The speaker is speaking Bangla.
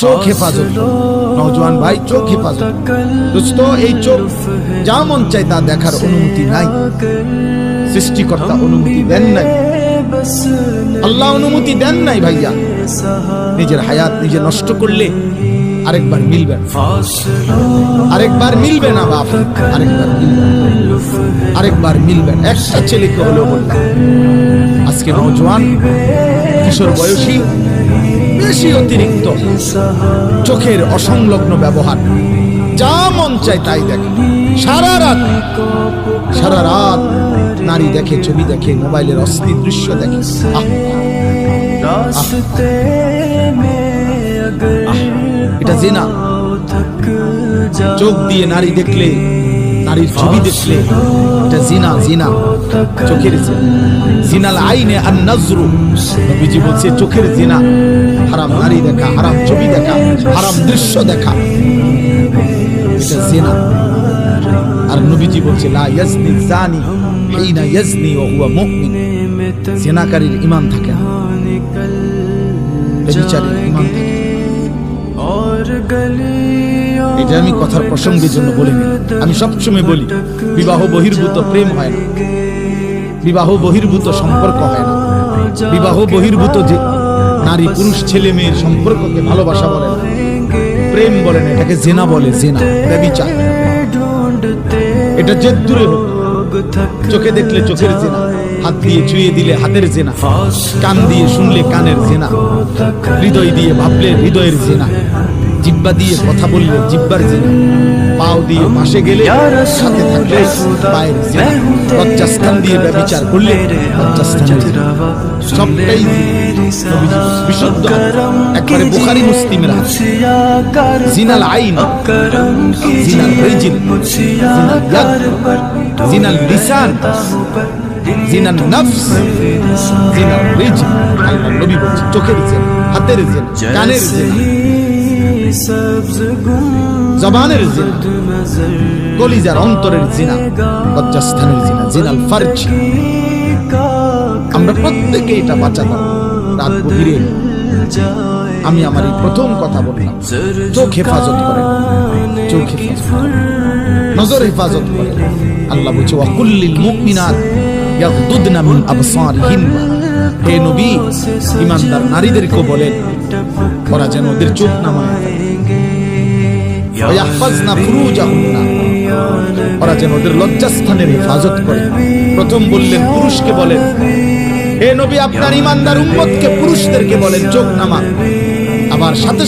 চোখ হেফাজত, নওজোয়ান ভাই চোখ হেফাজত। দোস্ত, এই চোখ যা মন চায় তা দেখার অনুমতি নাই, সৃষ্টিকর্তা অনুমতি দেন নাই, আল্লাহ অনুমতি দেন নাই। ভাইয়া, নিজের হায়াত নিজে নষ্ট করলে আরেকবার মিলবে না, আরেকবার মিলবে না বাপ, আরেকবার মিলবে না, আরেকবার মিলবে না। একটা ছেলেকে হলেও বললাম, আজকে নওজোয়ান কিশোর বয়সী বেশি অতিরিক্ত চোখের অসংলগ্ন ব্যবহার, যা মন চায় তাই দেখে, সারা রাত নারী দেখে, ছবি দেখে, মোবাইলের অশ্লীল দৃশ্য দেখে। এটা জিনা। চোখ দিয়ে নারী দেখলে, নারীর ছবি দেখলে এটা জিনা, জিনা, চোখের জিনাল আইনে আর নজরু। নবীজি বলছে চোখের জিনা, হারাম নারী দেখা, হারাম ছবি দেখা, হারাম দৃশ্য দেখা, এটা জিনা। আর নবীজি বলছে লা ইয়াজনি জানি হিনা ইয়াজনি ওয়া হুয়া মুমিন। জিনাকারীর ঈমান থাকে না, বেবিচারীর ঈমান থাকে। এটা আমি কথার প্রসঙ্গের জন্য বলিনি, আমি সবসময় বলি বিবাহ বহির্ভূত প্রেম হয় না, বিবাহ বহির্ভূত সম্পর্ক হয় না, বিবাহ বহির্ভূত যে নারী পুরুষ ছেলে মেয়ের সম্পর্ককে ভালোবাসা বলে না, প্রেম বলে না, এটাকে জিনা বলে, জিনা, ব্যভিচার। এটা যে দূরে হোক, চোখে দেখলে চোখের জিনা, হাত দিয়ে ছুঁয়ে দিলে হাতের জিনা, কান দিয়ে শুনলে কানের জিনা, হৃদয় দিয়ে ভাবলে হৃদয়ের জিনা, জিহ্বা দিয়ে কথা বললে জিহ্বার জিনা, পাও দিয়ে পাশে গেলে সাথে থাকলে পায়ের জিনা, লজ্জাস্থান দিয়ে ব্যভিচার করলে লজ্জাস্থানের জিনা। সবটাই বিশুদ্ধ, একবারে বুখারী মুসলিমের হাদিস। জিনাল আইন, জিনাল রিজিল, জিনাল ইয়াদ, জিনাল লিসান, জিনাল নফস, জিনাল রিজিল। আল্লাহ নবী বলছে চোখের জিনা, হাতের জিনা, কানের জিনা, জবানের জিনা, কলিজার অন্তরের জিনা, লজ্জাস্থানের জিনা, জিনাল ফারজ। আমরা প্রত্যেকে এটা বাঁচাতাম। রাত গভীরে আমি আমার এই প্রথম কথা বললাম, চোখ হেফাজত করে, চোখ হেফাজত করে, নজর হেফাজত করে। আল্লাহ বলছে ওয়া কুল্লিল মুমিনাত ইয়াগদুদনা মিন আবসারিহিন্না। হে নবী, ঈমানদার নারীদেরকে বলেন ওরা যেন ওদের চোখ নামায়, ওয়া ইয়াহফাজনা ফুরুজাহুন্না, ওরা যেন ওদের লজ্জাস্থানের হেফাজত করে। প্রথম বললেন পুরুষকে বলেন, হে নবী আপনার ঈমানদার উম্মতকে পুরুষদেরকে বলেন চোখ নামা। আবার সাথে